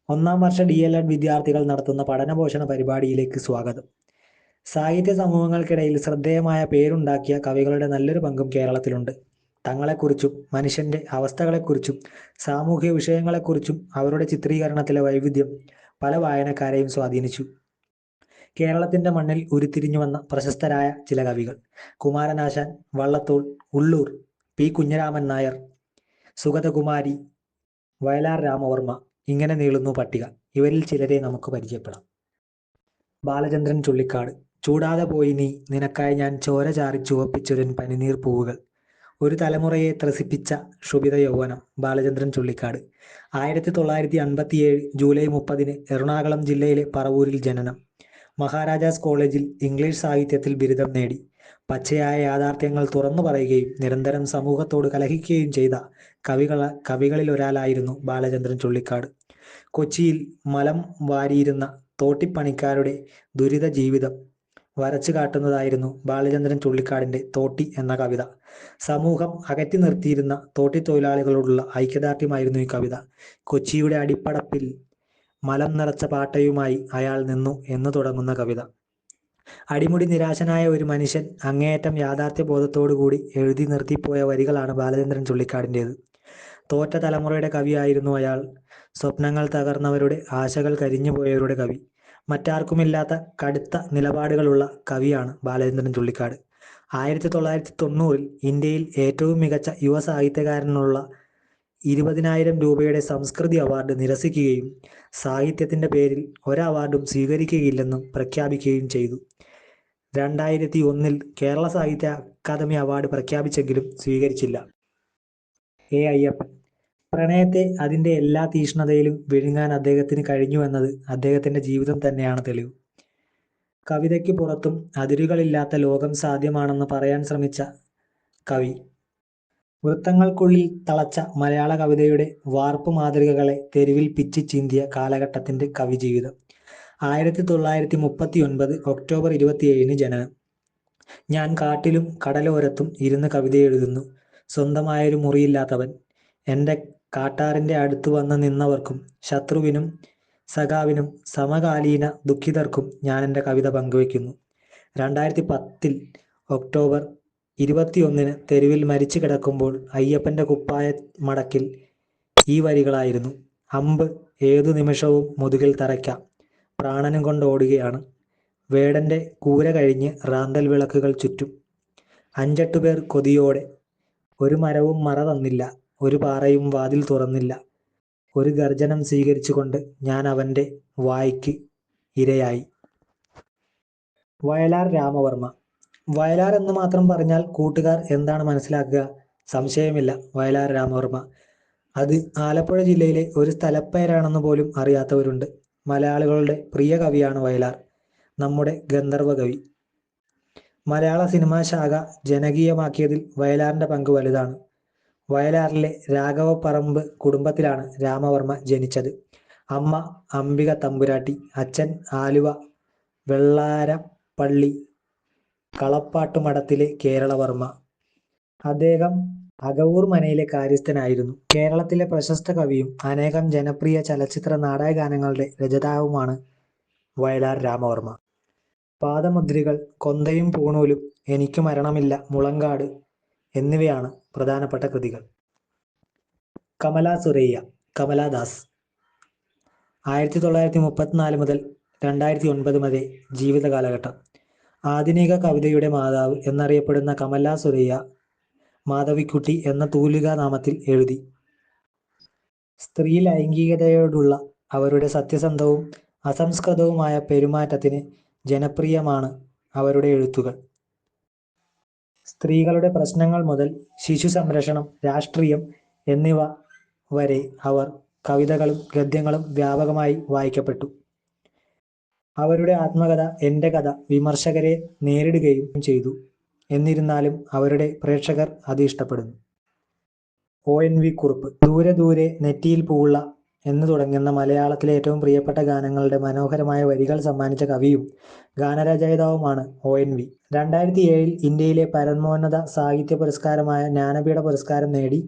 ഒന്നാം വർഷ DLED വിദ്യാർത്ഥികൾ നടത്തുന്ന പഠനപോഷണ പരിപാടിയിലേക്ക് സ്വാഗതം. സാഹിത്യ സമൂഹങ്ങൾക്കിടയിൽ ശ്രദ്ധേയമായ പേരുണ്ടാക്കിയ കവികളുടെ നല്ലൊരു പങ്കും കേരളത്തിലുണ്ട്. തങ്ങളെക്കുറിച്ചും മനുഷ്യന്റെ അവസ്ഥകളെക്കുറിച്ചും സാമൂഹിക വിഷയങ്ങളെക്കുറിച്ചും അവരുടെ ചിത്രീകരണത്തിലെ വൈവിധ്യം പല വായനക്കാരെയും സ്വാധീനിച്ചു. കേരളത്തിന്റെ മണ്ണിൽ ഉരുത്തിരിഞ്ഞു വന്ന പ്രശസ്തരായ ചില കവികൾ: കുമാരനാശാൻ, വള്ളത്തോൾ, ഉള്ളൂർ, പി. കുഞ്ഞിരാമൻ നായർ, സുഗതകുമാരി, വയലാർ രാമവർമ്മ. ഇങ്ങനെ നീളുന്നു പട്ടിക. ഇവരിൽ ചിലരെ നമുക്ക് പരിചയപ്പെടാം. ബാലചന്ദ്രൻ ചുള്ളിക്കാട്. ചൂടാതെ പോയി നീ, നിനക്കായി ഞാൻ ചോര ചാറി ചുവപ്പിച്ചൊരൻ പനിനീർ പൂവുകൾ. ഒരു തലമുറയെ ത്രസിപ്പിച്ച ക്ഷുഭിത യൗവനം. ബാലചന്ദ്രൻ ചുള്ളിക്കാട്. 1957 ജൂലൈ 30 എറണാകുളം ജില്ലയിലെ പറവൂരിൽ ജനനം. മഹാരാജാസ് കോളേജിൽ ഇംഗ്ലീഷ് സാഹിത്യത്തിൽ ബിരുദം നേടി. പച്ചയായ യാഥാർത്ഥ്യങ്ങൾ തുറന്നു പറയുകയും നിരന്തരം സമൂഹത്തോട് കലഹിക്കുകയും ചെയ്ത കവികളിലൊരാളായിരുന്നു ബാലചന്ദ്രൻ ചുള്ളിക്കാട്. കൊച്ചിയിൽ മലം വാരിയിരുന്ന തോട്ടിപ്പണിക്കാരുടെ ദുരിത ജീവിതം വരച്ചു കാട്ടുന്നതായിരുന്നു ബാലചന്ദ്രൻ ചുള്ളിക്കാടിന്റെ തോട്ടി എന്ന കവിത. സമൂഹം അകറ്റി നിർത്തിയിരുന്ന തോട്ടിത്തൊഴിലാളികളോടുള്ള ഐക്യദാർഢ്യമായിരുന്നു ഈ കവിത. കൊച്ചിയുടെ അടിപ്പടപ്പിൽ മലം നിറച്ച പാട്ടയുമായി അയാൾ നിന്നു എന്ന് തുടങ്ങുന്ന കവിത. അടിമുടി നിരാശനായ ഒരു മനുഷ്യൻ അങ്ങേയറ്റം യാഥാർത്ഥ്യബോധത്തോടുകൂടി എഴുതി നിർത്തിപ്പോയ വരികളാണ് ബാലചന്ദ്രൻ ചുള്ളിക്കാടിൻ്റേത്. തോറ്റ തലമുറയുടെ കവിയായിരുന്നു അയാൾ. സ്വപ്നങ്ങൾ തകർന്നവരുടെ, ആശകൾ കരിഞ്ഞുപോയവരുടെ കവി. മറ്റാർക്കുമില്ലാത്ത കടുത്ത നിലപാടുകളുള്ള കവിയാണ് ബാലചന്ദ്രൻ ചുള്ളിക്കാട്. 1990 ഇന്ത്യയിൽ ഏറ്റവും മികച്ച യുവ സാഹിത്യകാരനുള്ള 20,000 രൂപയുടെ സംസ്കൃതി അവാർഡ് നിരസിക്കുകയും സാഹിത്യത്തിന്റെ പേരിൽ ഒരവാർഡും സ്വീകരിക്കുകയില്ലെന്നും പ്രഖ്യാപിക്കുകയും ചെയ്തു. 2001 കേരള സാഹിത്യ അക്കാദമി അവാർഡ് പ്രഖ്യാപിച്ചെങ്കിലും സ്വീകരിച്ചില്ല. എ. അയ്യപ്പൻ. പ്രണയത്തെ അതിന്റെ എല്ലാ തീക്ഷ്ണതയിലും വിഴുങ്ങാൻ അദ്ദേഹത്തിന് കഴിഞ്ഞുവെന്നത് അദ്ദേഹത്തിന്റെ ജീവിതം തന്നെയാണ് തെളിവ്. കവിതയ്ക്ക് പുറത്തും അതിരുകളില്ലാത്ത ലോകം സാധ്യമാണെന്ന് പറയാൻ ശ്രമിച്ച കവി. വൃത്തങ്ങൾക്കുള്ളിൽ തളച്ച മലയാള കവിതയുടെ വാർപ്പ് മാതൃകകളെ തെരുവിൽ പിച്ചി ചീന്തിയ കാലഘട്ടത്തിന്റെ കവിജീവിതം. 1939 ഒക്ടോബർ 27 ജനനം. ഞാൻ കാട്ടിലും കടലോരത്തും ഇരുന്ന് കവിതയെഴുതുന്നു. സ്വന്തമായൊരു മുറിയില്ലാത്തവൻ. എൻ്റെ കാട്ടാറിൻ്റെ അടുത്ത് വന്ന് നിന്നവർക്കും ശത്രുവിനും സഖാവിനും സമകാലീന ദുഃഖിതർക്കും ഞാൻ എൻ്റെ കവിത പങ്കുവയ്ക്കുന്നു. 2010 ഒക്ടോബർ 21 തെരുവിൽ മരിച്ചു കിടക്കുമ്പോൾ അയ്യപ്പൻ്റെ കുപ്പായ മടക്കിൽ ഈ വരികളായിരുന്നു: അമ്പ് ഏതു നിമിഷവും മുതുകിൽ തറയ്ക്കാം, പ്രാണനും കൊണ്ടോടുകയാണ്. വേടൻ്റെ കൂര കഴിഞ്ഞ് റാന്തൽ വിളക്കുകൾ ചുറ്റും. 5-8 പേർ കൊതിയോടെ. ഒരു മരവും മറ തന്നില്ല, ഒരു പാറയും വാതിൽ തുറന്നില്ല. ഒരു ഗർജനം സ്വീകരിച്ചുകൊണ്ട് ഞാൻ അവൻ്റെ വായ്ക്ക് ഇരയായി. വയലാർ രാമവർമ്മ. വയലാർ എന്ന് മാത്രം പറഞ്ഞാൽ കൂട്ടുകാർ എന്താണ് മനസ്സിലാക്കുക? സംശയമില്ല, വയലാർ രാമവർമ്മ. അത് ആലപ്പുഴ ജില്ലയിലെ ഒരു സ്ഥലപ്പേരാണെന്ന് പോലും അറിയാത്തവരുണ്ട്. മലയാളികളുടെ പ്രിയ കവിയാണ് വയലാർ, നമ്മുടെ ഗന്ധർവ കവി. മലയാള സിനിമാ ശാഖ ജനകീയമാക്കിയതിൽ വയലാറിൻ്റെ പങ്ക് വലുതാണ്. വയലാറിലെ രാഘവപ്പറമ്പ് കുടുംബത്തിലാണ് രാമവർമ്മ ജനിച്ചത്. അമ്മ അംബിക തമ്പുരാട്ടി, അച്ഛൻ ആലുവ വെള്ളാരപ്പള്ളി കളപ്പാട്ടുമഠത്തിലെ കേരളവർമ്മ. അദ്ദേഹം അകവൂർ മനയിലെ കാര്യസ്ഥനായിരുന്നു. കേരളത്തിലെ പ്രശസ്ത കവിയും അനേകം ജനപ്രിയ ചലച്ചിത്ര നാടക ഗാനങ്ങളുടെ രചയിതാവുമാണ് വയലാർ രാമവർമ്മ. പാദമുദ്രികൾ, കൊന്തയും പൂണൂലും, എനിക്കു മരണമില്ല, മുളങ്കാട് എന്നിവയാണ് പ്രധാനപ്പെട്ട കൃതികൾ. കമല സുരയ്യ. കമലാദാസ്. 1934 മുതൽ 2009 വരെ ജീവിത കാലഘട്ടം. ആധുനിക കവിതയുടെ മാതാവ് എന്നറിയപ്പെടുന്ന കമല സുരയ്യ മാധവിക്കുട്ടി എന്ന തൂലികാ നാമത്തിൽ എഴുതി. സ്ത്രീ ലൈംഗികതയോടുള്ള അവരുടെ സത്യസന്ധവും അസംസ്കൃതവുമായ പെരുമാറ്റത്തിന് ജനപ്രിയമാണ് അവരുടെ എഴുത്തുകൾ. സ്ത്രീകളുടെ പ്രശ്നങ്ങൾ മുതൽ ശിശു സംരക്ഷണം, രാഷ്ട്രീയം എന്നിവ വരെ അവർ കവിതകളും ഗദ്യങ്ങളും വ്യാപകമായി വായിക്കപ്പെട്ടു. അവരുടെ ആത്മകഥ എൻ്റെ കഥ വിമർശകരെ നേരിടുകയും ചെയ്തു. എന്നിരുന്നാലും അവരുടെ പ്രേക്ഷകർ അത് ഇഷ്ടപ്പെടുന്നു. ONV കുറുപ്പ്. ദൂരെ ദൂരെ നെറ്റിയിൽ പൂവുള്ള എന്ന് തുടങ്ങുന്ന മലയാളത്തിലെ ഏറ്റവും പ്രിയപ്പെട്ട ഗാനങ്ങളുടെ മനോഹരമായ വരികൾ സമ്മാനിച്ച കവിയും ഗാനരചയിതാവുമാണ് ONV. 2007 ഇന്ത്യയിലെ പരമോന്നത സാഹിത്യ പുരസ്കാരമായ ജ്ഞാനപീഠ പുരസ്കാരം നേടി